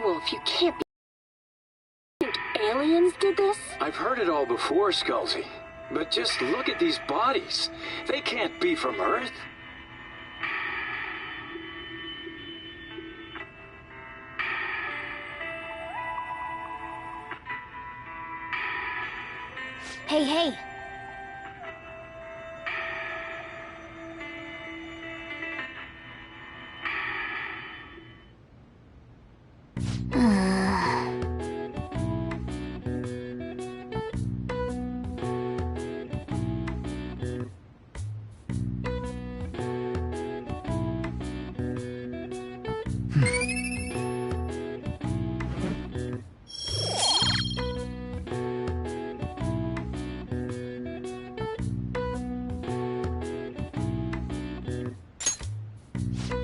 Wolf, you can't be... Think aliens did this? I've heard it all before, Skullsy. But just look at these bodies. They can't be from Earth. Hey, hey!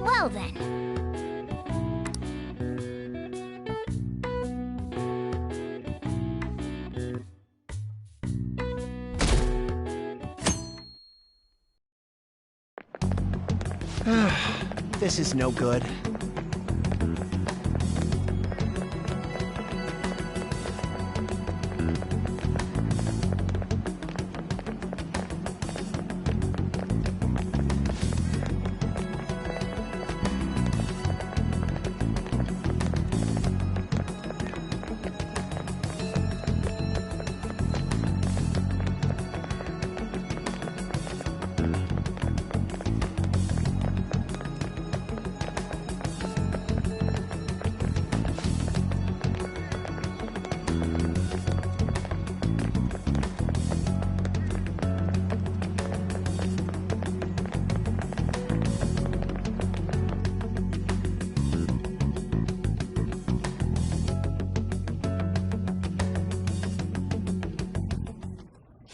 Well then. This is no good.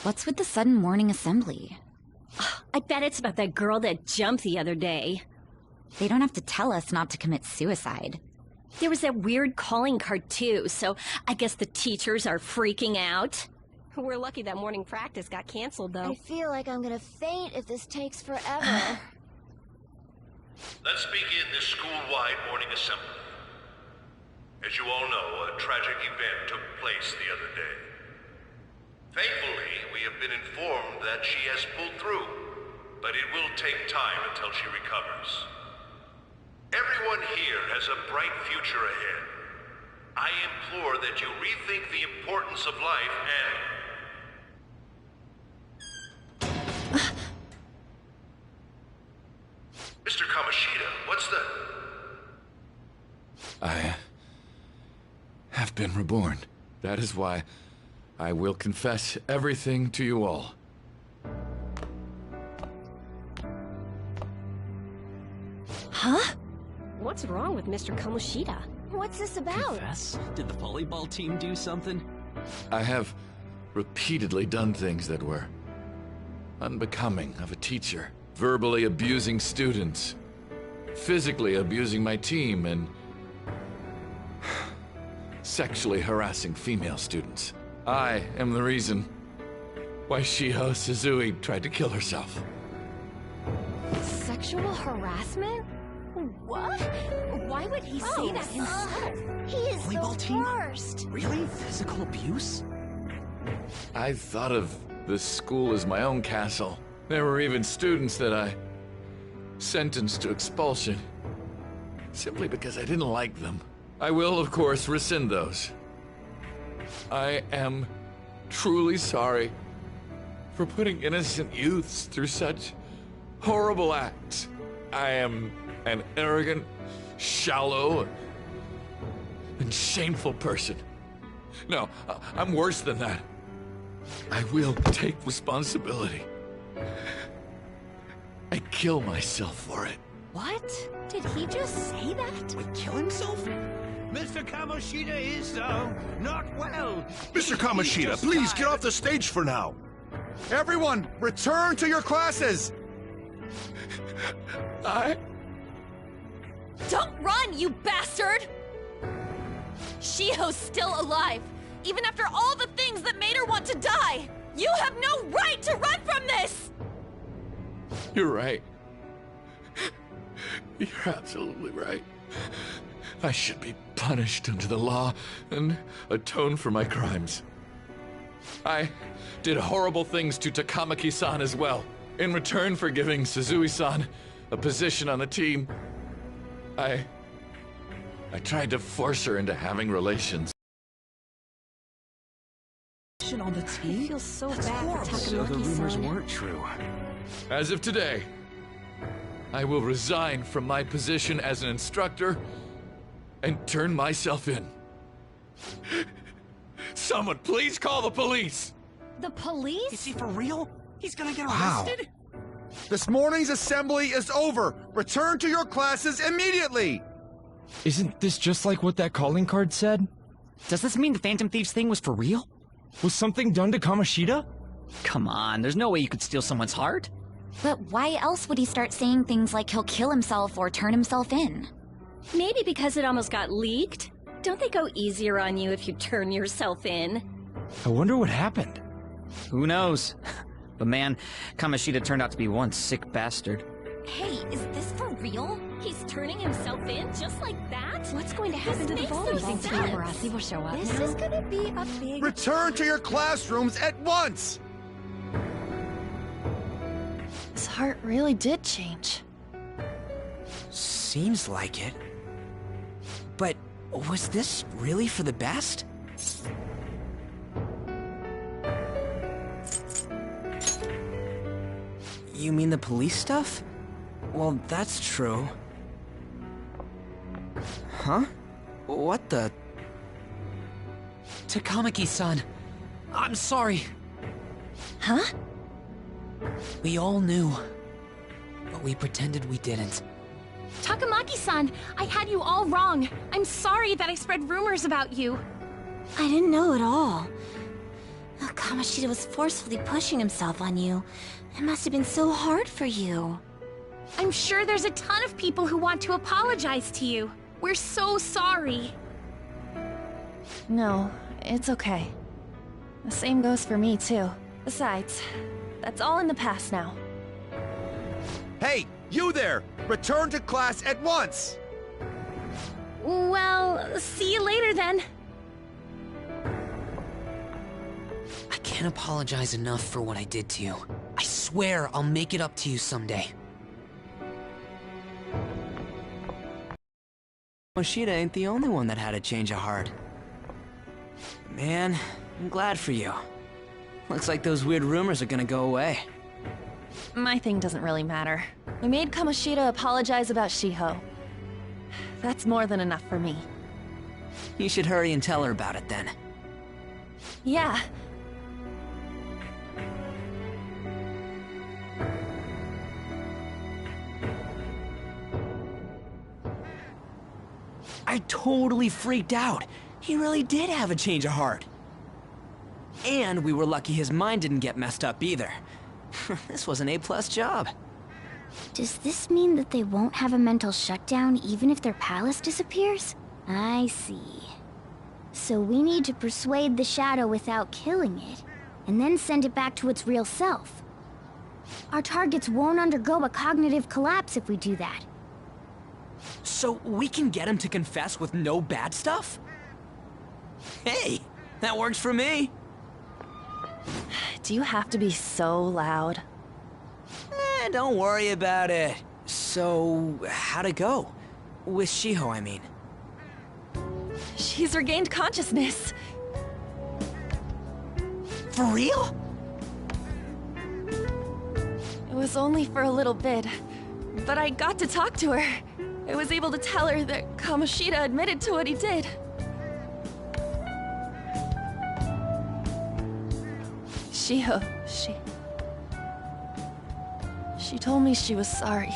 What's with the sudden morning assembly? I bet it's about that girl that jumped the other day. They don't have to tell us not to commit suicide. There was that weird calling card too, so I guess the teachers are freaking out. We're lucky that morning practice got canceled, though. I feel like I'm gonna faint if this takes forever. Let's begin this school-wide morning assembly. As you all know, a tragic event took place the other day. Thankfully, we have been informed that she has pulled through, but it will take time until she recovers. Everyone here has a bright future ahead. I implore that you rethink the importance of life and... Mr. Kamoshida, what's the... I have been reborn. That is why I will confess everything to you all. Huh? What's wrong with Mr. Kamoshida? What's this about? Confess? Did the volleyball team do something? I have repeatedly done things that were unbecoming of a teacher. Verbally abusing students, physically abusing my team, and sexually harassing female students. I am the reason why Shiho Suzui tried to kill herself. Sexual harassment? What? Why would he say that himself? He is Volleyball the team? worst. Really? Physical abuse? I thought of the school as my own castle. There were even students that I sentenced to expulsion, simply because I didn't like them. I will, of course, rescind those. I am truly sorry for putting innocent youths through such horrible acts. I am an arrogant, shallow, and shameful person. No, I'm worse than that. I will take responsibility. I kill myself for it. What? Did he just say that? Would kill himself? Mr. Kamoshida is, not well. Mr. Kamoshida, please get off the stage for now. Everyone, return to your classes! Don't run, you bastard! Shiho's still alive, even after all the things that made her want to die! You have no right to run from this! You're right. You're absolutely right. I should be punished under the law and atone for my crimes. I did horrible things to Takamaki-san as well. In return for giving Suzui-san a position on the team, I tried to force her into having relations. On the team? I feel so That's bad horrible. for So the rumors Takamaki-san. weren't true. As of today, I will resign from my position as an instructor and turn myself in. Someone please call the police! The police? Is he for real? He's gonna get Wow. arrested? This morning's assembly is over. Return to your classes immediately. Isn't this just like what that calling card said? Does this mean the Phantom Thieves thing was for real? Was something done to Kamoshida? Come on, there's no way you could steal someone's heart. But why else would he start saying things like he'll kill himself or turn himself in? Maybe because it almost got leaked. Don't they go easier on you if you turn yourself in? I wonder what happened. Who knows? But man, Kamoshida turned out to be one sick bastard. Hey, is this for real? He's turning himself in just like that? What's going to happen to the makes no volleyball sense. team? Paparazzi will show up This now. is gonna be a big... Return to your classrooms at once. His heart really did change. Seems like it. But was this really for the best? You mean the police stuff? Well, that's true. Huh? What the... Takamaki-san, I'm sorry. Huh? We all knew, but we pretended we didn't. Takamaki-san, I had you all wrong. I'm sorry that I spread rumors about you. I didn't know at all. Kamoshida was forcefully pushing himself on you. It must have been so hard for you. I'm sure there's a ton of people who want to apologize to you. We're so sorry. No, it's okay. The same goes for me, too. Besides, that's all in the past now. Hey, you there! Return to class at once. Well, see you later then. I can't apologize enough for what I did to you. I swear I'll make it up to you someday. Kamoshida ain't the only one that had a change of heart. Man, I'm glad for you. Looks like those weird rumors are gonna go away. My thing doesn't really matter. We made Kamoshida apologize about Shiho. That's more than enough for me. You should hurry and tell her about it then. Yeah. I totally freaked out. He really did have a change of heart. And we were lucky his mind didn't get messed up either. This was an A+ job. Does this mean that they won't have a mental shutdown even if their palace disappears? I see. So we need to persuade the shadow without killing it, and then send it back to its real self. Our targets won't undergo a cognitive collapse if we do that. So we can get him to confess with no bad stuff? Hey, that works for me. Do you have to be so loud? Don't worry about it. So, how'd it go? With Shiho, I mean. She's regained consciousness. For real? It was only for a little bit, but I got to talk to her. I was able to tell her that Kamoshida admitted to what he did. Shiho, She told me she was sorry.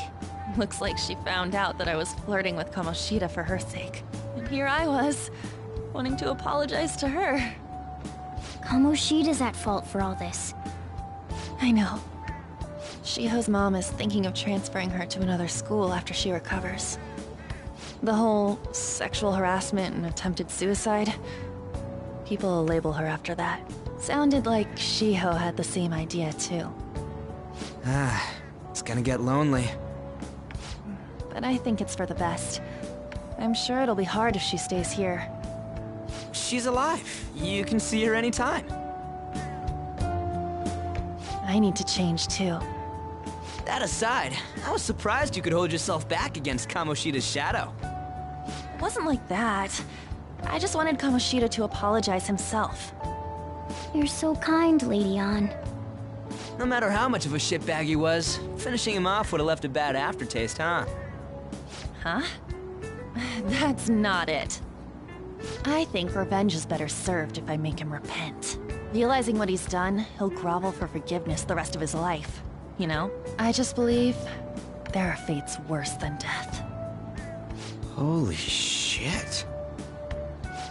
Looks like she found out that I was flirting with Kamoshida for her sake. And here I was, wanting to apologize to her. Kamoshida's at fault for all this. I know. Shiho's mom is thinking of transferring her to another school after she recovers. The whole sexual harassment and attempted suicide, people will label her after that. Sounded like Shiho had the same idea too. It's gonna get lonely. But I think it's for the best. I'm sure it'll be hard if she stays here. She's alive. You can see her anytime. I need to change too. That aside, I was surprised you could hold yourself back against Kamoshida's shadow. It wasn't like that. I just wanted Kamoshida to apologize himself. You're so kind, Lady Ann. No matter how much of a shitbag he was, finishing him off would have left a bad aftertaste, huh? Huh? That's not it. I think revenge is better served if I make him repent. Realizing what he's done, he'll grovel for forgiveness the rest of his life. You know? I just believe there are fates worse than death. Holy shit.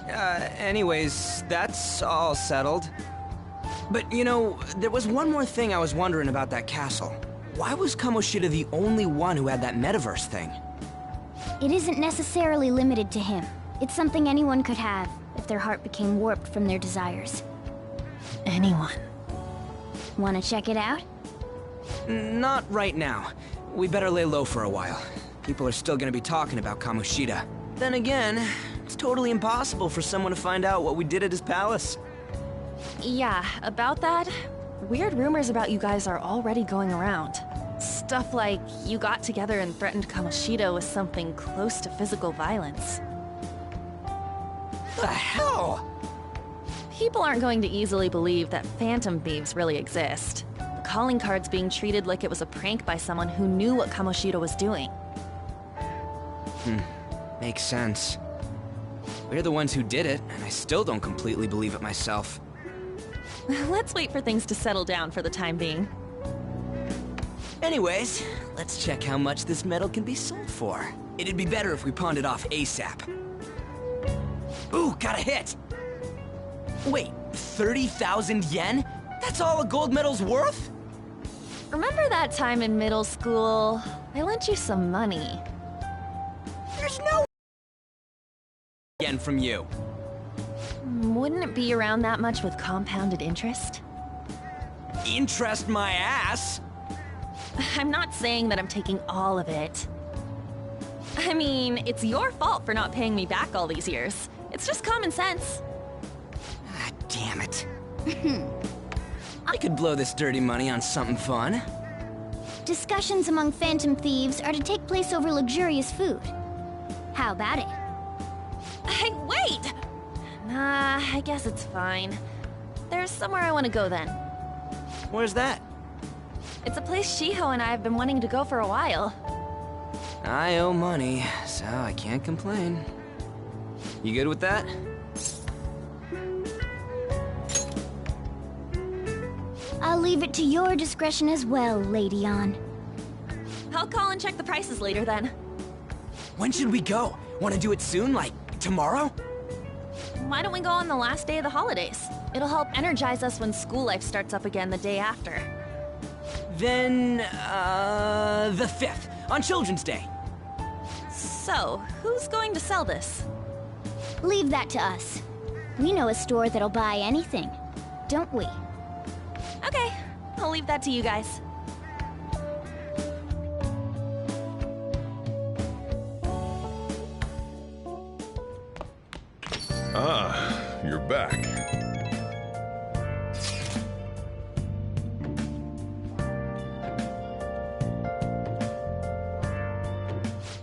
Anyways, that's all settled. But, you know, there was one more thing I was wondering about that castle. Why was Kamoshida the only one who had that metaverse thing? It isn't necessarily limited to him. It's something anyone could have, if their heart became warped from their desires. Anyone. Wanna check it out? Not right now. We better lay low for a while. People are still gonna be talking about Kamoshida. Then again, it's totally impossible for someone to find out what we did at his palace. Yeah, about that, weird rumors about you guys are already going around. Stuff like you got together and threatened Kamoshida with something close to physical violence. The hell? People aren't going to easily believe that phantom thieves really exist. The calling card's being treated like it was a prank by someone who knew what Kamoshida was doing. Makes sense. We're the ones who did it, and I still don't completely believe it myself. Let's wait for things to settle down for the time being. Anyways, let's check how much this metal can be sold for. It'd be better if we pawned it off ASAP. Ooh, got a hit! Wait, 30,000 yen? That's all a gold medal's worth? Remember that time in middle school? I lent you some money. There's no yen from you. Wouldn't it be around that much with compounded interest? Interest my ass? I'm not saying that I'm taking all of it. I mean, it's your fault for not paying me back all these years. It's just common sense. Ah, damn it. I could blow this dirty money on something fun. Discussions among phantom thieves are to take place over luxurious food. How about it? Hey, wait! Nah, I guess it's fine. There's somewhere I want to go then. Where's that? It's a place Shiho and I have been wanting to go for a while. I owe money, so I can't complain. You good with that? I'll leave it to your discretion as well, Lady Ann. I'll call and check the prices later then. When should we go? Want to do it soon, like tomorrow? Why don't we go on the last day of the holidays? It'll help energize us when school life starts up again the day after. Then, the 5th, on Children's Day. So, who's going to sell this? Leave that to us. We know a store that'll buy anything, don't we? Okay, I'll leave that to you guys. Ah, you're back.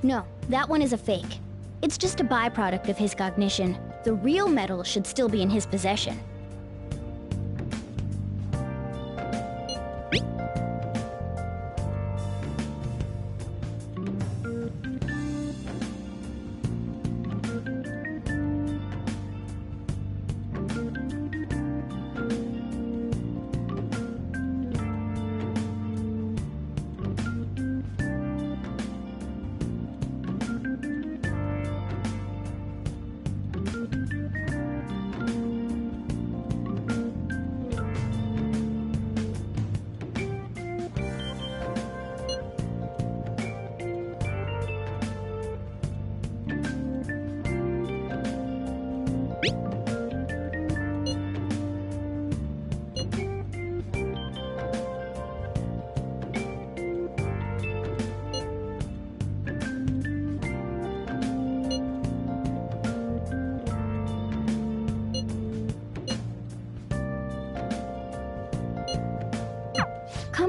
No, that one is a fake. It's just a byproduct of his cognition. The real metal should still be in his possession.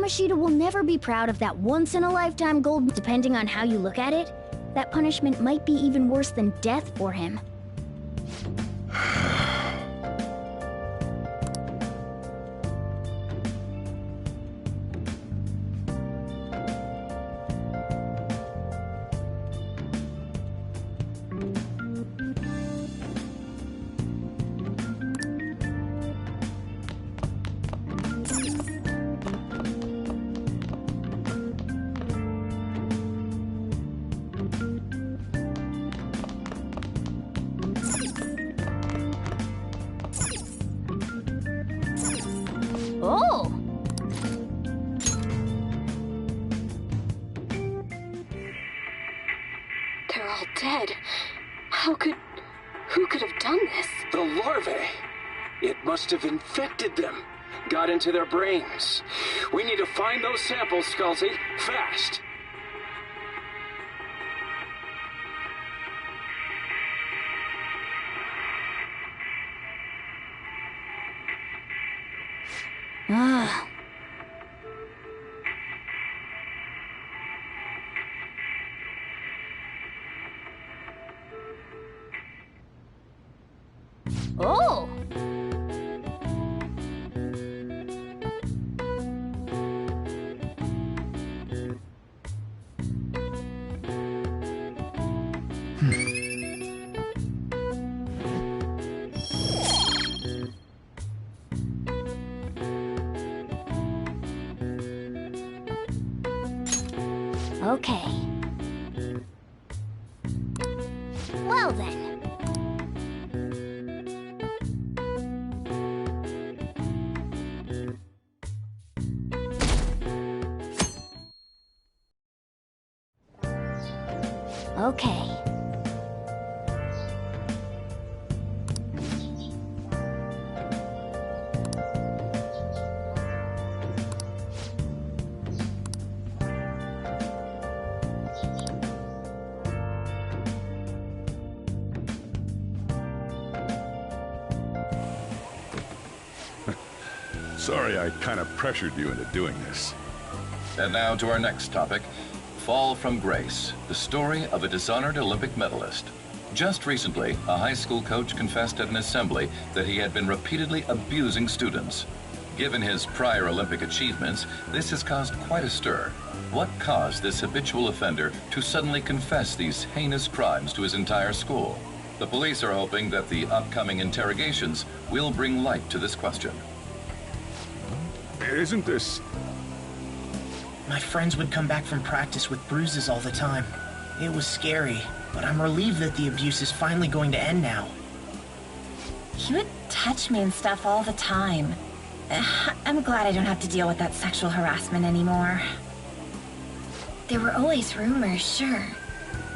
Kamoshida will never be proud of that once-in-a-lifetime golden. Depending on how you look at it, that punishment might be even worse than death for him. Oh! They're all dead. Who could have done this? The larvae. It must have infected them. Got into their brains. We need to find those samples, Scalzi. Fast. Ah. Oh! Okay. Well then. Okay. Sorry I kind of pressured you into doing this. And now to our next topic, Fall from Grace, the story of a dishonored Olympic medalist. Just recently, a high school coach confessed at an assembly that he had been repeatedly abusing students. Given his prior Olympic achievements, this has caused quite a stir. What caused this habitual offender to suddenly confess these heinous crimes to his entire school? The police are hoping that the upcoming interrogations will bring light to this question. Isn't this... My friends would come back from practice with bruises all the time. It was scary, but I'm relieved that the abuse is finally going to end now. He would touch me and stuff all the time. I'm glad I don't have to deal with that sexual harassment anymore. There were always rumors, sure.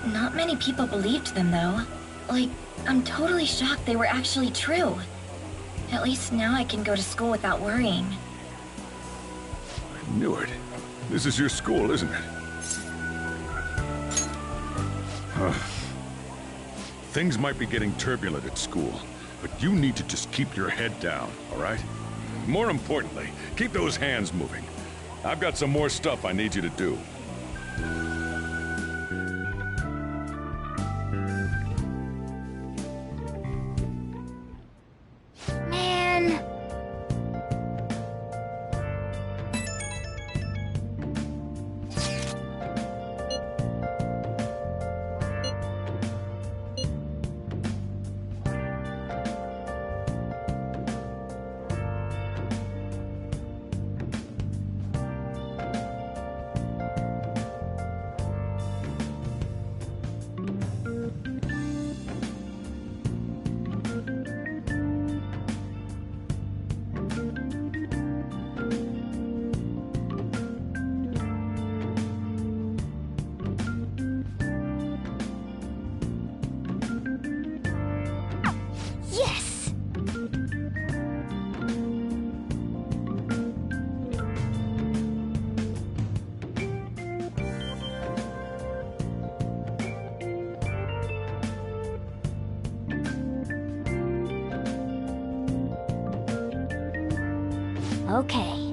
Not many people believed them, though. Like, I'm totally shocked they were actually true. At least now I can go to school without worrying. I knew it. This is your school, isn't it? Things might be getting turbulent at school, but you need to just keep your head down, all right? More importantly, keep those hands moving. I've got some more stuff I need you to do. Man. Yes! Okay.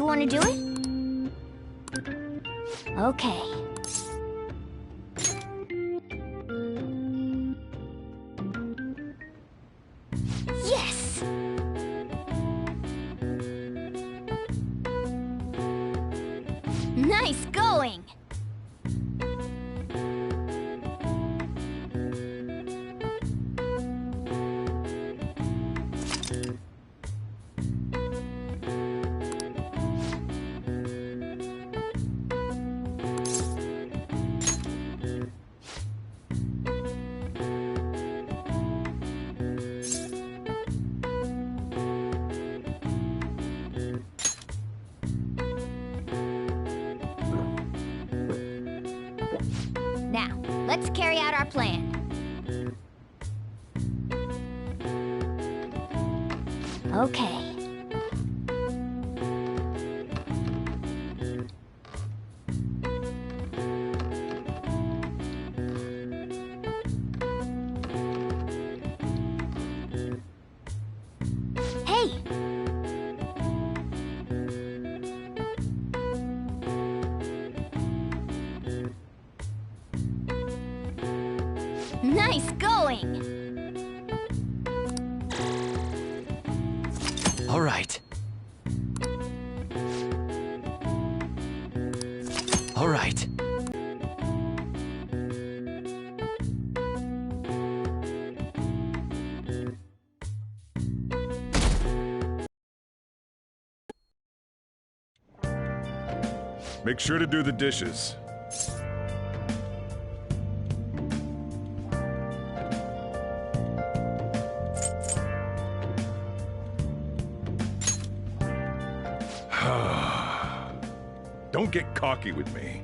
want to do it? Okay. Yes! Nice going! Now, let's carry out our plan. Okay. Hey! Nice going! All right. All right. Make sure to do the dishes. Don't get cocky with me.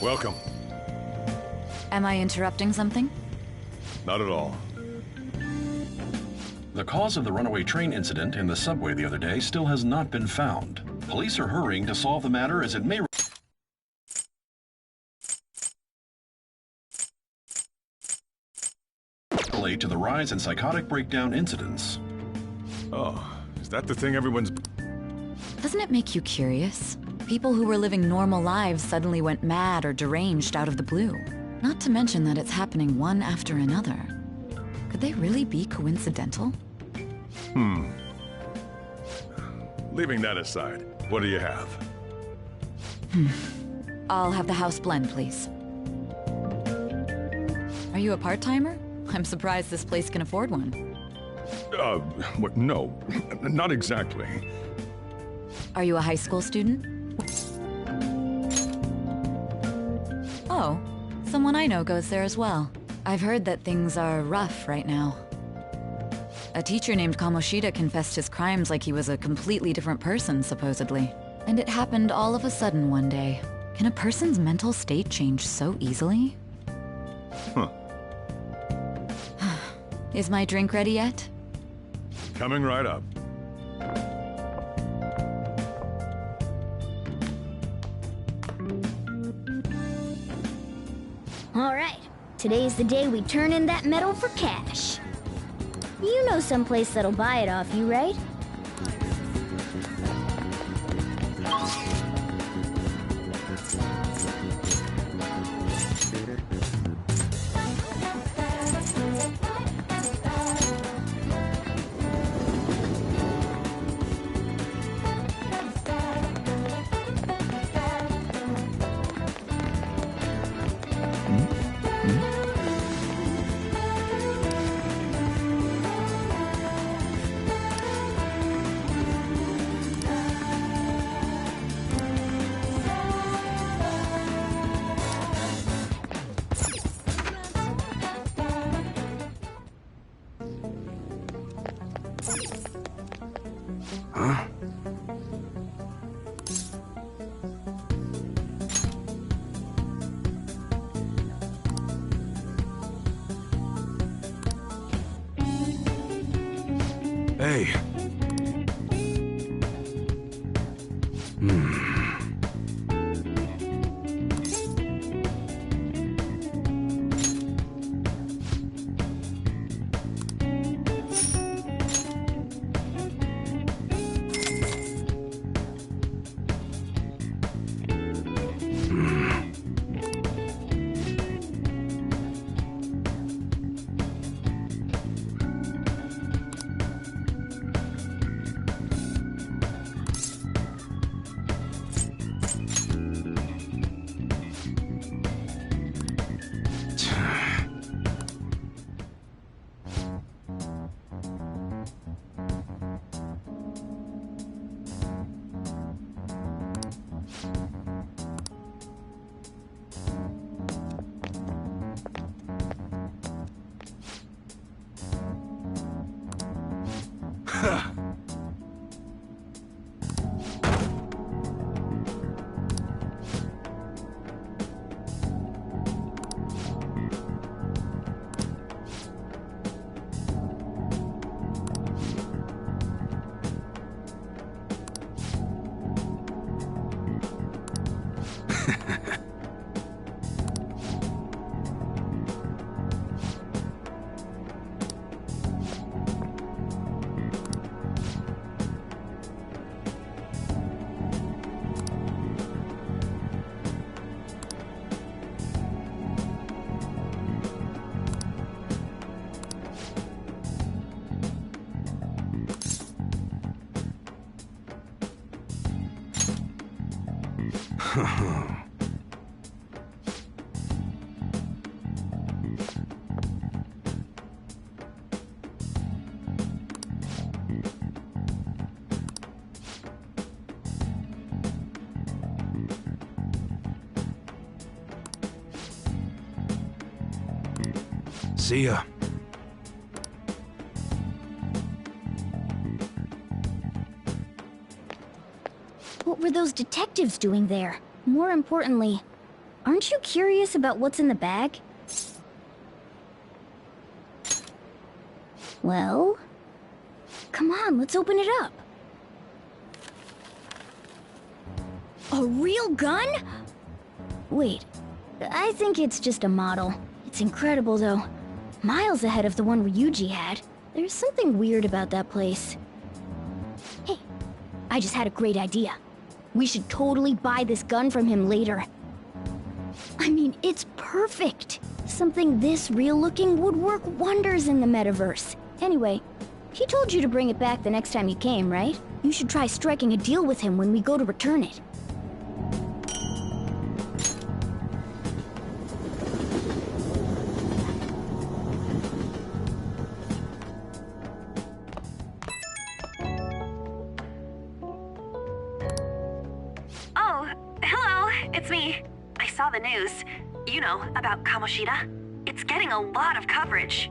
Welcome. Am I interrupting something? Not at all. The cause of the runaway train incident in the subway the other day still has not been found. Police are hurrying to solve the matter as it may relate to the rise in psychotic breakdown incidents. Oh, is that the thing everyone's... Doesn't it make you curious? People who were living normal lives suddenly went mad or deranged out of the blue. Not to mention that it's happening one after another. Could they really be coincidental? Leaving that aside, what do you have? I'll have the house blend, please. Are you a part-timer? I'm surprised this place can afford one. What? No, not exactly. Are you a high school student? Oh, someone I know goes there as well. I've heard that things are rough right now. A teacher named Kamoshida confessed his crimes like he was a completely different person, supposedly. And it happened all of a sudden one day. Can a person's mental state change so easily? Huh. Is my drink ready yet? Coming right up. All right, today's the day we turn in that metal for cash. You know someplace that'll buy it off you, right? Huh? Hey. See ya. What were those detectives doing there? More importantly, aren't you curious about what's in the bag? Well, come on, let's open it up. A real gun? Wait, I think it's just a model. It's incredible, though. Miles ahead of the one Ryuji had. There's something weird about that place. Hey, I just had a great idea. We should totally buy this gun from him later. I mean, it's perfect. Something this real-looking would work wonders in the metaverse. Anyway, he told you to bring it back the next time you came, right? You should try striking a deal with him when we go to return it. It's me. I saw the news. You know, about Kamoshida. It's getting a lot of coverage.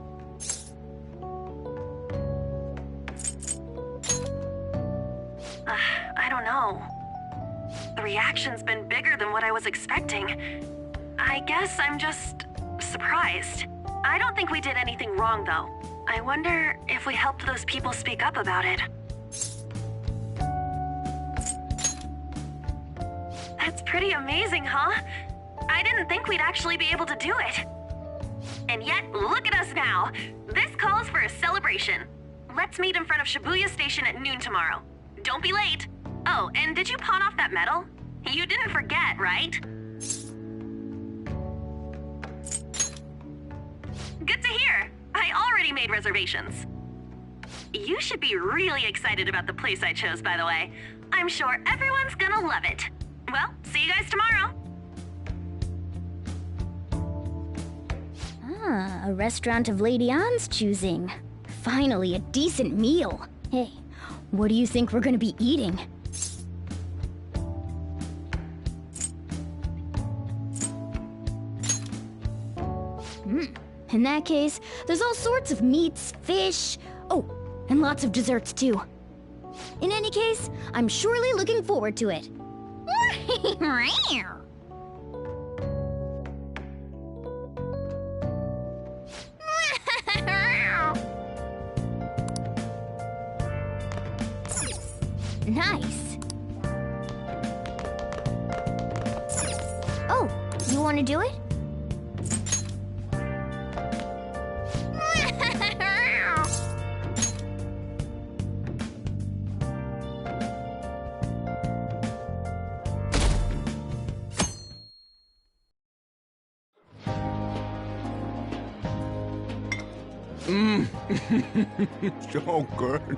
I don't know. The reaction's been bigger than what I was expecting. I guess I'm just surprised. I don't think we did anything wrong, though. I wonder if we helped those people speak up about it. That's pretty amazing, huh? I didn't think we'd actually be able to do it. And yet, look at us now. This calls for a celebration. Let's meet in front of Shibuya Station at noon tomorrow. Don't be late. Oh, and did you pawn off that medal? You didn't forget, right? Good to hear. I already made reservations. You should be really excited about the place I chose, by the way. I'm sure everyone's gonna love it. Well, see you guys tomorrow. Ah, a restaurant of Lady Ann's choosing. Finally, a decent meal. Hey, what do you think we're gonna be eating? In that case, there's all sorts of meats, fish, oh, and lots of desserts too. In any case, I'm surely looking forward to it. Nice. Oh, you want to do it? So good.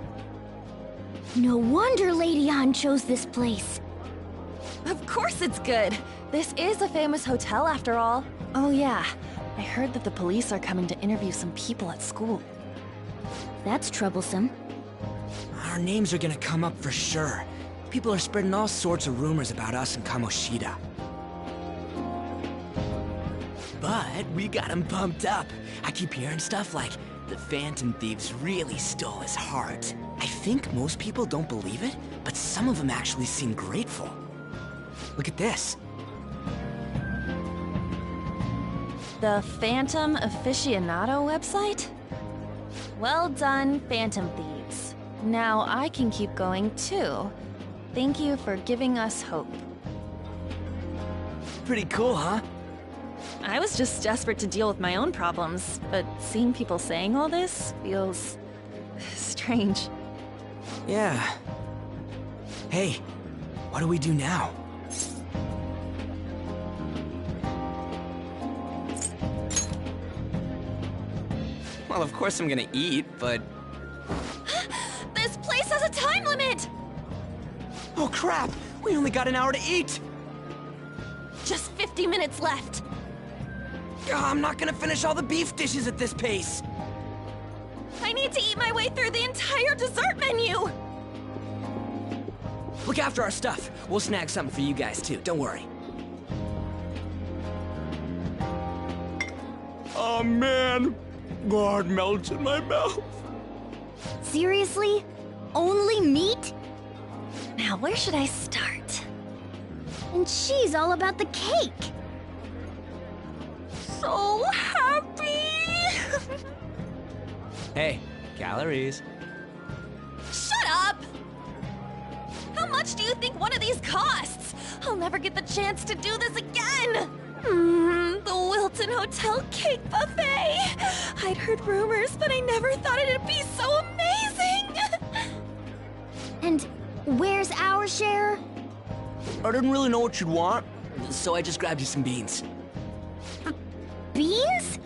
No wonder Lady Ann chose this place. Of course it's good. This is a famous hotel after all. Oh yeah, I heard that the police are coming to interview some people at school. That's troublesome. Our names are gonna come up for sure. People are spreading all sorts of rumors about us and Kamoshida. But we got him pumped up. I keep hearing stuff like, the Phantom Thieves really stole his heart. I think most people don't believe it, but some of them actually seem grateful. Look at this. The Phantom Aficionado website? Well done, Phantom Thieves. Now I can keep going too. Thank you for giving us hope. Pretty cool, huh? I was just desperate to deal with my own problems, but seeing people saying all this feels strange. Yeah. Hey, what do we do now? Well, of course I'm gonna eat, but... This place has a time limit! Oh crap! We only got an hour to eat! 50 minutes left. I'm not gonna finish all the beef dishes at this pace. I need to eat my way through the entire dessert menu. Look after our stuff. We'll snag something for you guys too, don't worry. Oh man, God melts in my mouth. Seriously? Only meat? Now, where should I start? And she's all about the cake. So happy! Hey, calories. Shut up! How much do you think one of these costs? I'll never get the chance to do this again! The Wilton Hotel Cake Buffet! I'd heard rumors, but I never thought it'd be so amazing! And where's our share? I didn't really know what you'd want, so I just grabbed you some beans. Beans?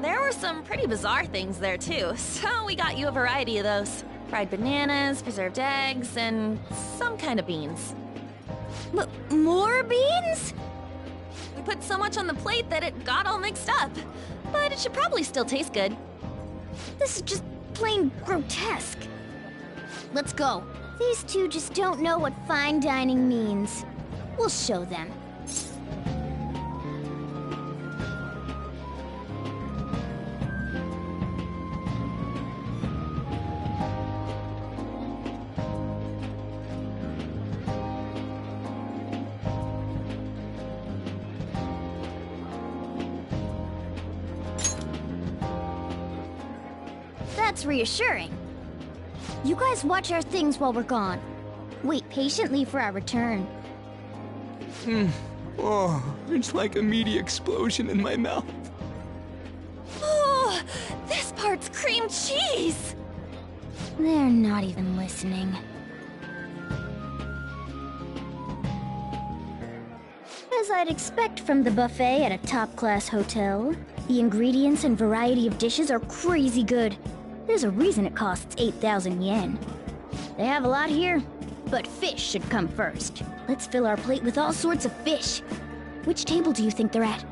There were some pretty bizarre things there too, so we got you a variety of those. Fried bananas, preserved eggs, and some kind of beans. More beans? We put so much on the plate that it got all mixed up. But it should probably still taste good. This is just plain grotesque. Let's go. These two just don't know what fine dining means. We'll show them. That's reassuring. You guys watch our things while we're gone. Wait patiently for our return. Oh, it's like a meaty explosion in my mouth. Oh, this part's cream cheese! They're not even listening. As I'd expect from the buffet at a top-class hotel, the ingredients and variety of dishes are crazy good. There's a reason it costs 8,000 yen. They have a lot here, but fish should come first. Let's fill our plate with all sorts of fish. Which table do you think they're at?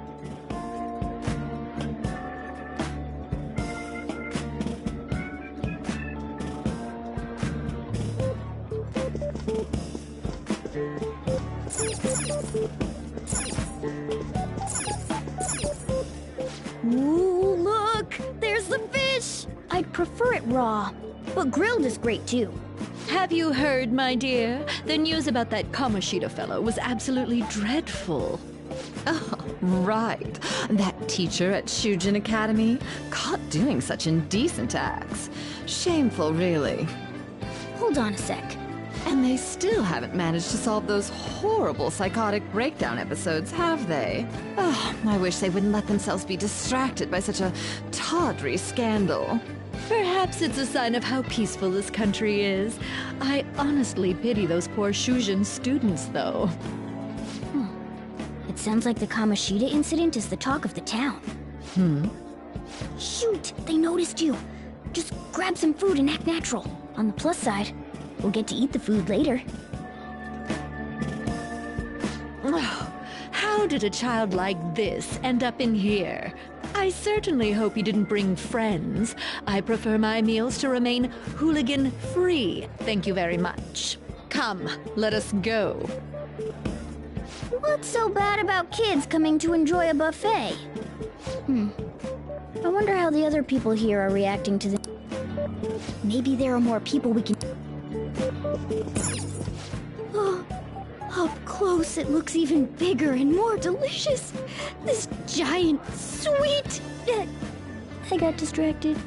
Ooh, look! There's the fish! I'd prefer it raw, but grilled is great too. Have you heard, my dear? The news about that Kamoshida fellow was absolutely dreadful. Oh, right. That teacher at Shujin Academy, caught doing such indecent acts. Shameful, really. Hold on a sec. And they still haven't managed to solve those horrible psychotic breakdown episodes, have they? Oh, I wish they wouldn't let themselves be distracted by such a tawdry scandal. Perhaps it's a sign of how peaceful this country is. I honestly pity those poor Shujin students, though. It sounds like the Kamoshida incident is the talk of the town. Shoot! They noticed you! Just grab some food and act natural. On the plus side, we'll get to eat the food later. Oh, how did a child like this end up in here? I certainly hope you didn't bring friends. I prefer my meals to remain hooligan-free. Thank you very much. Come, let us go. What's so bad about kids coming to enjoy a buffet? I wonder how the other people here are reacting to the... Maybe there are more people we can... Oh, up close it looks even bigger and more delicious. This giant, sweet... I got distracted.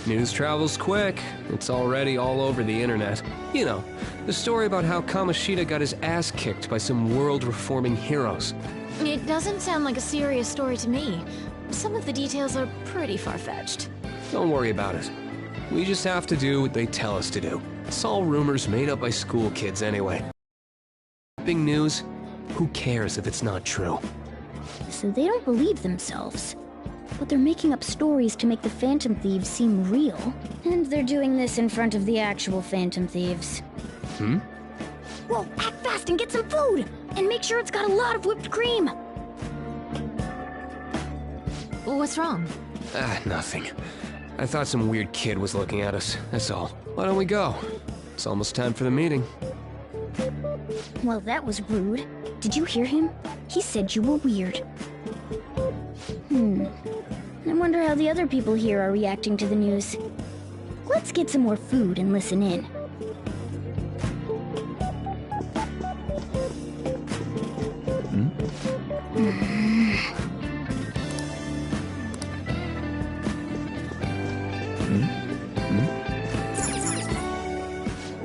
News travels quick. It's already all over the internet. You know, the story about how Kamoshida got his ass kicked by some world-reforming heroes. It doesn't sound like a serious story to me. Some of the details are pretty far-fetched. Don't worry about it. We just have to do what they tell us to do. It's all rumors made up by school kids anyway. Big news? Who cares if it's not true? So they don't believe themselves. But they're making up stories to make the Phantom Thieves seem real. And they're doing this in front of the actual Phantom Thieves. Whoa, act fast and get some food! And make sure it's got a lot of whipped cream! What's wrong? Nothing. I thought some weird kid was looking at us, that's all. Why don't we go? It's almost time for the meeting. Well, that was rude. Did you hear him? He said you were weird. I wonder how the other people here are reacting to the news. Let's get some more food and listen in.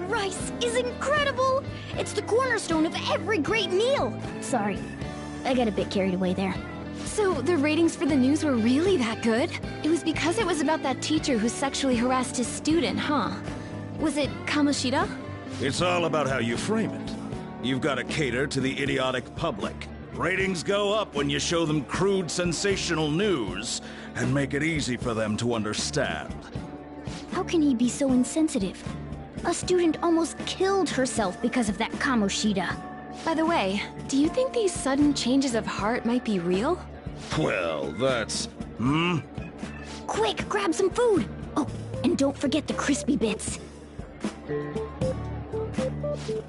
Rice is incredible! It's the cornerstone of every great meal! Sorry, I got a bit carried away there. So the ratings for the news were really that good? It was because it was about that teacher who sexually harassed his student, huh? Was it Kamoshida? It's all about how you frame it. You've got to cater to the idiotic public. Ratings go up when you show them crude, sensational news and make it easy for them to understand. How can he be so insensitive? A student almost killed herself because of that Kamoshida. By the way, do you think these sudden changes of heart might be real? Well, that's... Quick, grab some food! Oh, and don't forget the crispy bits.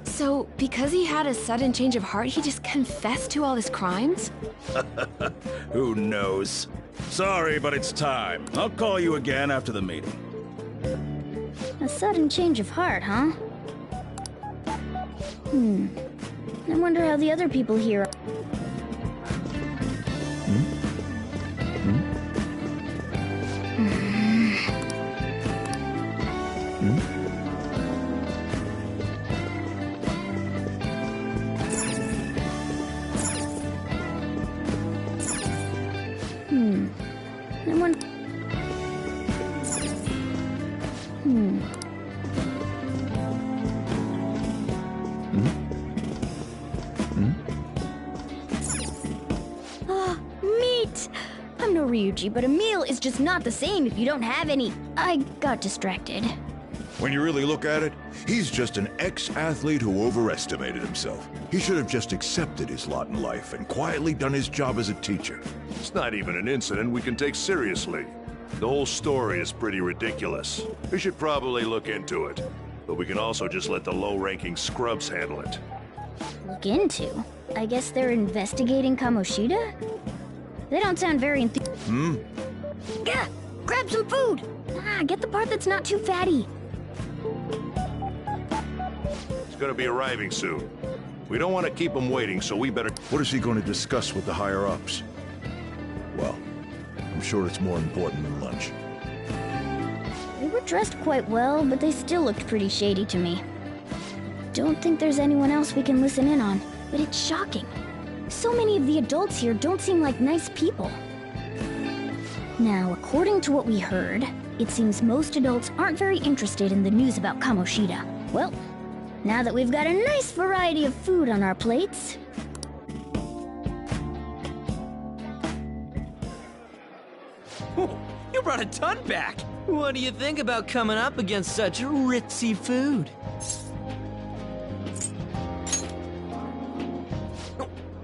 So, because he had a sudden change of heart, he just confessed to all his crimes? Who knows? Sorry, but it's time. I'll call you again after the meeting. A sudden change of heart, huh? I wonder how the other people here are. I wonder... Meat! I'm no Ryuji, but a meal is just not the same if you don't have any. I got distracted. When you really look at it, he's just an ex-athlete who overestimated himself. He should have just accepted his lot in life and quietly done his job as a teacher. It's not even an incident we can take seriously. The whole story is pretty ridiculous. We should probably look into it. But we can also just let the low-ranking scrubs handle it. Look into? I guess they're investigating Kamoshida? They don't sound very Gah! Grab some food! Get the part that's not too fatty. He's gonna be arriving soon. We don't want to keep him waiting, so we better... What is he going to discuss with the higher-ups? Well, I'm sure it's more important than lunch. They were dressed quite well, but they still looked pretty shady to me. Don't think there's anyone else we can listen in on, but it's shocking. So many of the adults here don't seem like nice people. Now, according to what we heard, it seems most adults aren't very interested in the news about Kamoshida. Well, now that we've got a nice variety of food on our plates... You brought a ton back! What do you think about coming up against such ritzy food?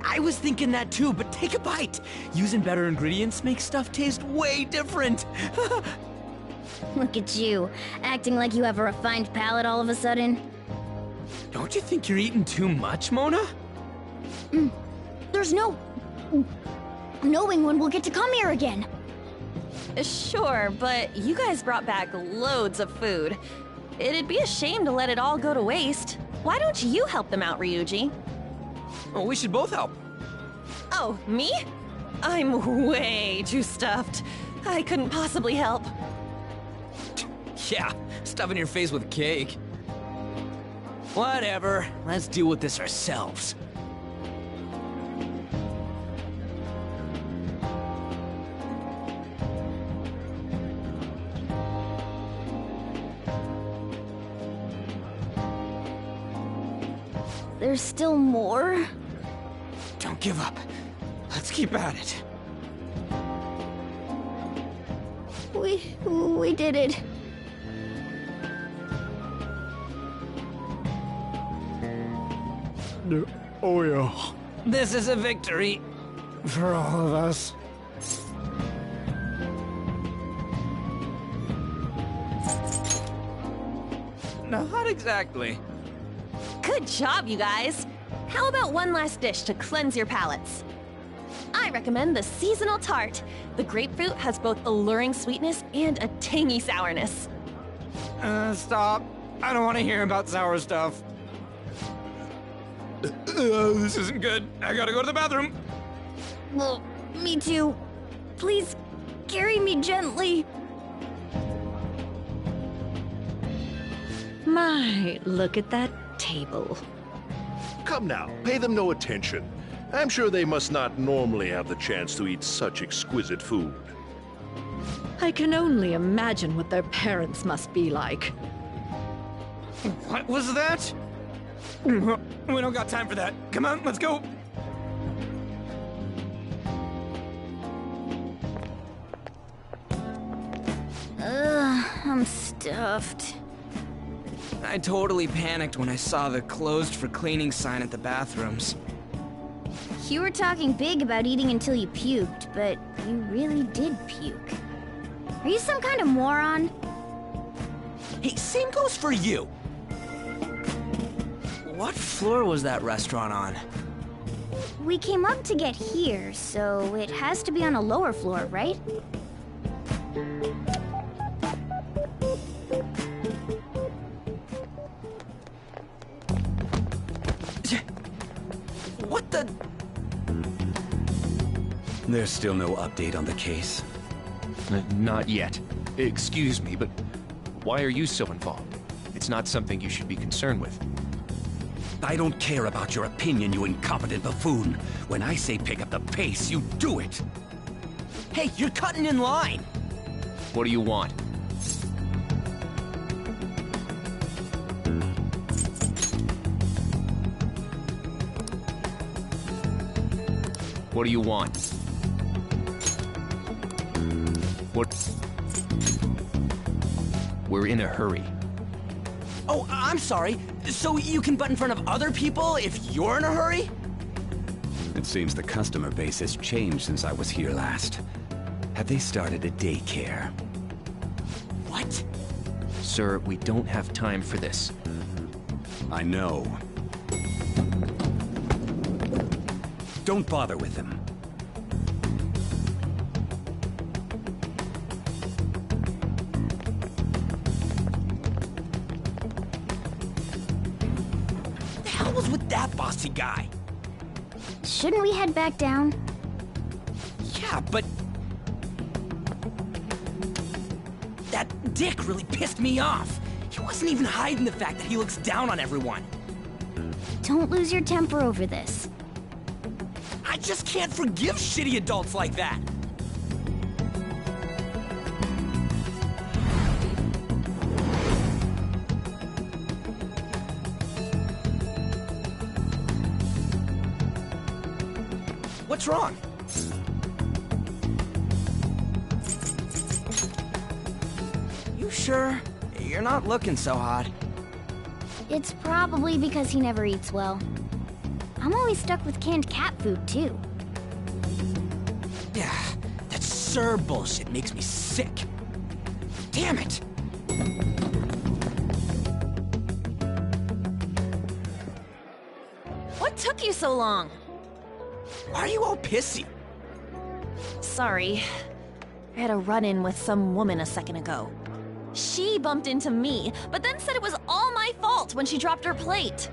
I was thinking that too, but take a bite! Using better ingredients makes stuff taste way different! Look at you, acting like you have a refined palate all of a sudden. Don't you think you're eating too much, Mona? There's no... knowing when we'll get to come here again. Sure, but you guys brought back loads of food. It'd be a shame to let it all go to waste. Why don't you help them out, Ryuji? Oh, we should both help. Oh, me? I'm way too stuffed. I couldn't possibly help. Yeah, stuffing your face with cake. Whatever, let's deal with this ourselves. There's still more? Don't give up. Let's keep at it. We did it. Oh yeah. This is a victory. For all of us. not exactly. Good job, you guys! How about one last dish to cleanse your palates? I recommend the seasonal tart. The grapefruit has both alluring sweetness and a tangy sourness. Stop. I don't want to hear about sour stuff. This isn't good. I gotta go to the bathroom. Well, me too. Please, carry me gently. My, look at that table. Come now, pay them no attention. I'm sure they must not normally have the chance to eat such exquisite food. I can only imagine what their parents must be like. What was that? We don't got time for that. Come on, let's go. I'm stuffed. I totally panicked when I saw the closed for cleaning sign at the bathrooms. You were talking big about eating until you puked, but you really did puke. Are you some kind of moron? Hey, same goes for you! What floor was that restaurant on? We came up to get here, so it has to be on a lower floor, right? What the... There's still no update on the case? Not yet. Excuse me, but why are you so involved? It's not something you should be concerned with. I don't care about your opinion, you incompetent buffoon. When I say pick up the pace, you do it. Hey, you're cutting in line! What do you want? What do you want? What? We're in a hurry. Oh, I'm sorry. So you can butt in front of other people if you're in a hurry? It seems the customer base has changed since I was here last. Have they started a daycare? What? Sir, we don't have time for this. I know. Don't bother with them. The hell was with that bossy guy? Shouldn't we head back down? Yeah, but... that dick really pissed me off. He wasn't even hiding the fact that he looks down on everyone. Don't lose your temper over this. I just can't forgive shitty adults like that. What's wrong? You sure? You're not looking so hot. It's probably because he never eats well. I'm always stuck with canned cat food, too. Yeah, that Sir bullshit makes me sick. Damn it! What took you so long? Why are you all pissy? Sorry. I had a run-in with some woman a second ago. She bumped into me, but then said it was all my fault when she dropped her plate.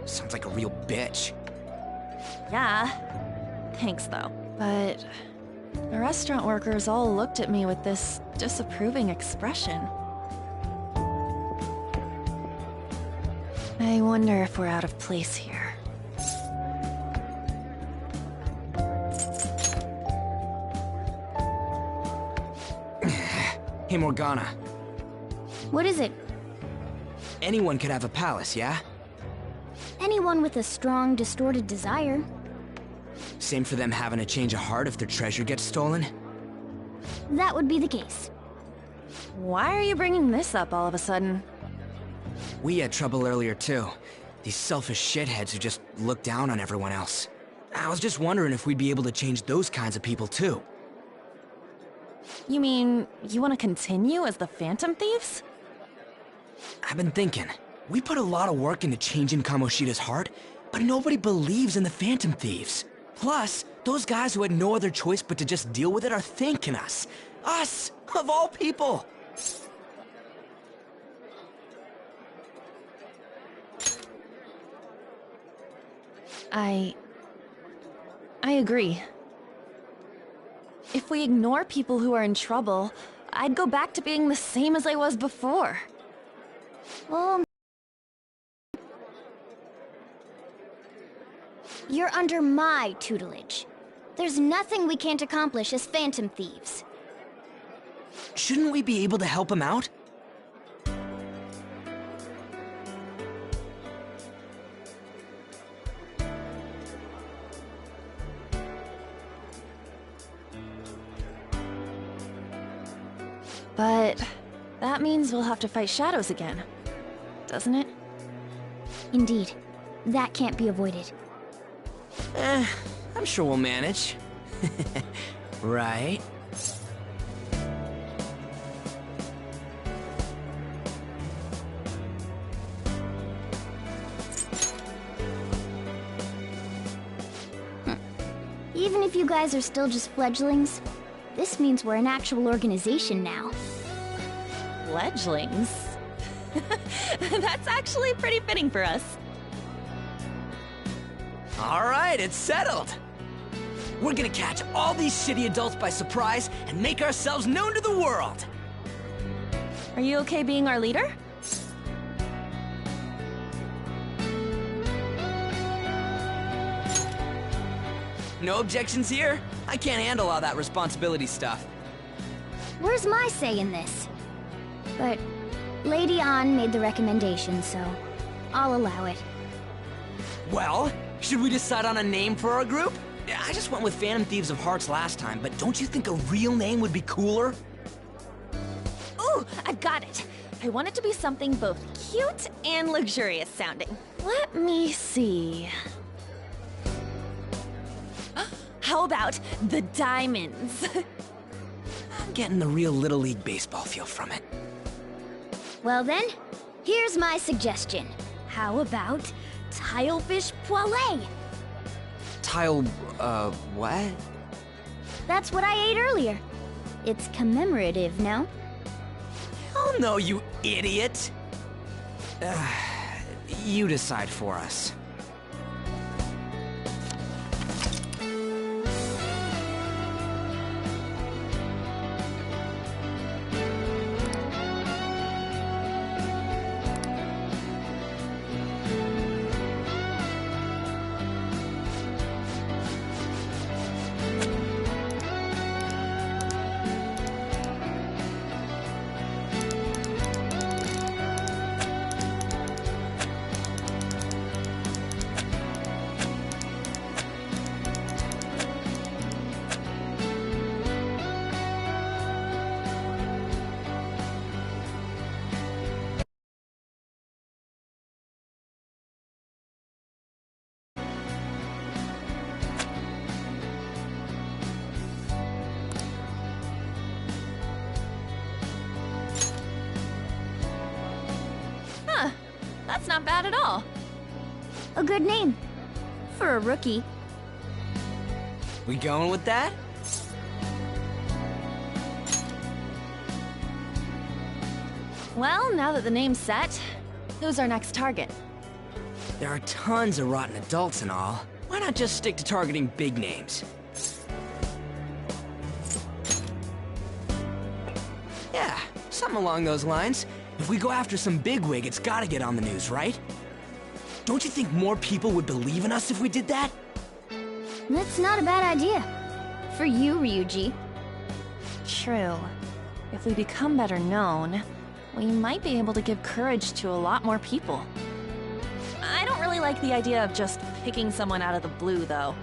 Sounds like a real bitch. Yeah. Thanks, though. But the restaurant workers all looked at me with this disapproving expression. I wonder if we're out of place here. Hey, Morgana. What is it? Anyone could have a palace, yeah? Anyone with a strong, distorted desire. Same for them having a change of heart if their treasure gets stolen? That would be the case. Why are you bringing this up all of a sudden? We had trouble earlier, too. These selfish shitheads who just look down on everyone else. I was just wondering if we'd be able to change those kinds of people, too. You mean, you want to continue as the Phantom Thieves? I've been thinking. We put a lot of work into changing Kamoshida's heart, but nobody believes in the Phantom Thieves. Plus, those guys who had no other choice but to just deal with it are thanking us. Us, of all people! I agree. If we ignore people who are in trouble, I'd go back to being the same as I was before. Well, you're under my tutelage. There's nothing we can't accomplish as Phantom Thieves. Shouldn't we be able to help him out? But that means we'll have to fight shadows again, doesn't it? Indeed. That can't be avoided. I'm sure we'll manage. Right? Even if you guys are still just fledglings, this means we're an actual organization now. Fledglings? That's actually pretty fitting for us. All right, it's settled. We're gonna catch all these shitty adults by surprise and make ourselves known to the world. Are you okay being our leader? No objections here? I can't handle all that responsibility stuff. Where's my say in this? But Lady An made the recommendation, so I'll allow it. Well, should we decide on a name for our group? I just went with Phantom Thieves of Hearts last time, but don't you think a real name would be cooler? Ooh, I've got it. I want it to be something both cute and luxurious sounding. Let me see. How about the Diamonds? I'm getting the real Little League Baseball feel from it. Well then, here's my suggestion. How about Tilefish Poêlée? What? That's what I ate earlier. It's commemorative, no? Oh no, you idiot! You decide for us. That's not bad at all. A good name. For a rookie. We going with that? Well, now that the name's set, who's our next target? There are tons of rotten adults and all. Why not just stick to targeting big names? Yeah, something along those lines. If we go after some bigwig, it's gotta get on the news, right? Don't you think more people would believe in us if we did that? That's not a bad idea. For you, Ryuji. True. If we become better known, we might be able to give courage to a lot more people. I don't really like the idea of just picking someone out of the blue, though.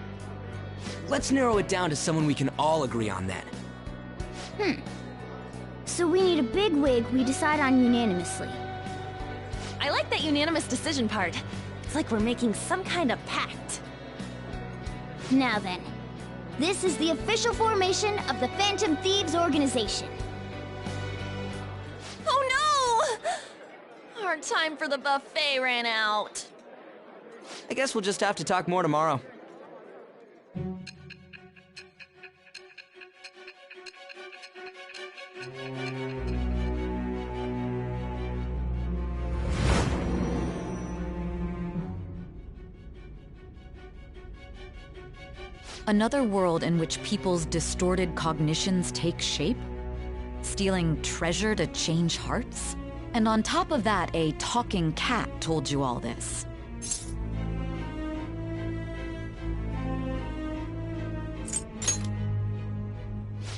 Let's narrow it down to someone we can all agree on then. So we need a bigwig we decide on unanimously. I like that unanimous decision part. It's like we're making some kind of pact. Now then, this is the official formation of the Phantom Thieves organization. Oh no! Our time for the buffet ran out. I guess we'll just have to talk more tomorrow. Another world in which people's distorted cognitions take shape? Stealing treasure to change hearts? And on top of that, a talking cat told you all this.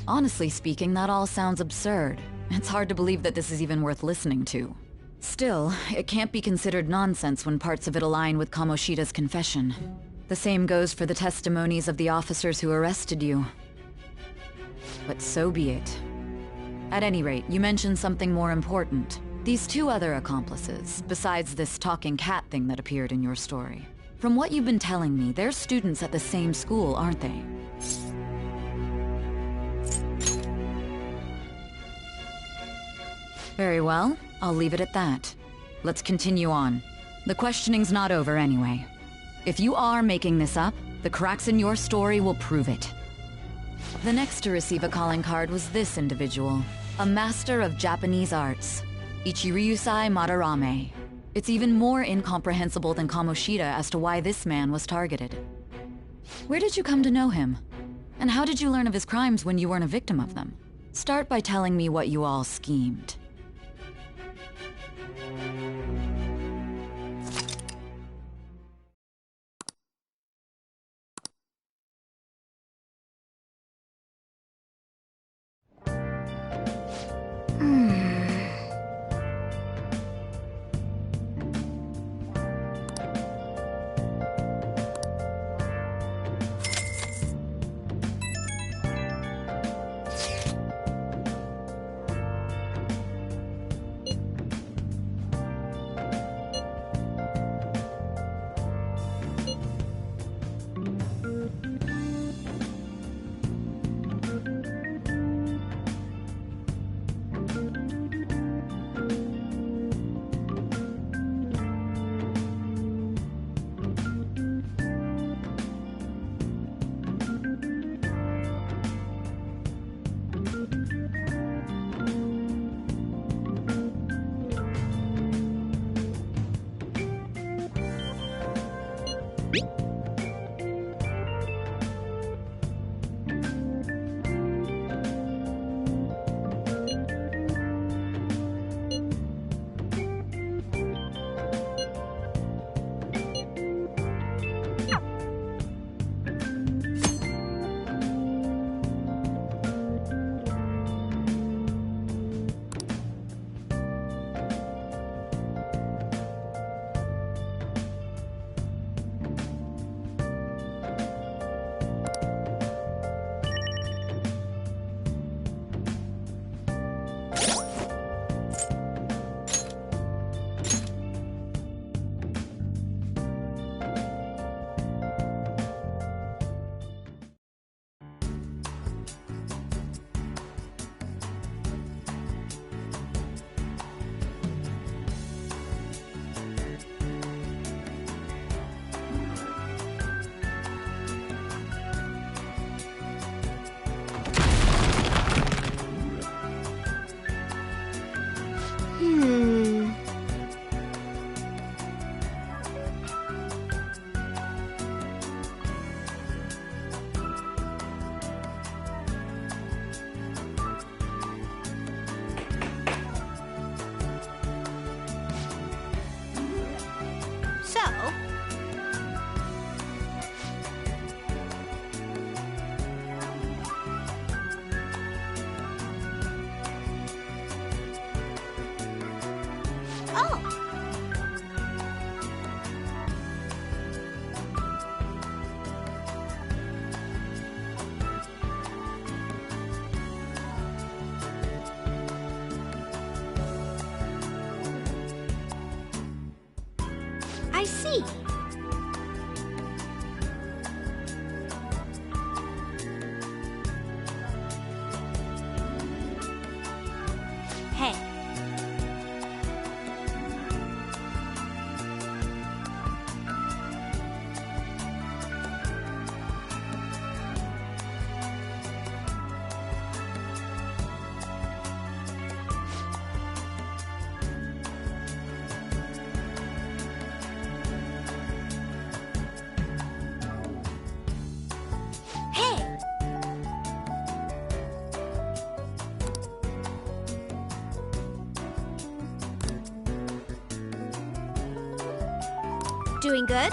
Honestly speaking, that all sounds absurd. It's hard to believe that this is even worth listening to. Still, it can't be considered nonsense when parts of it align with Kamoshida's confession. The same goes for the testimonies of the officers who arrested you. But so be it. At any rate, you mentioned something more important. These two other accomplices, besides this talking cat thing that appeared in your story. From what you've been telling me, they're students at the same school, aren't they? Very well, I'll leave it at that. Let's continue on. The questioning's not over anyway. If you are making this up, the cracks in your story will prove it. The next to receive a calling card was this individual, a master of Japanese arts, Ichiryusai Madarame. It's even more incomprehensible than Kamoshida as to why this man was targeted. Where did you come to know him? And how did you learn of his crimes when you weren't a victim of them? Start by telling me what you all schemed. I see. Hey. Doing good?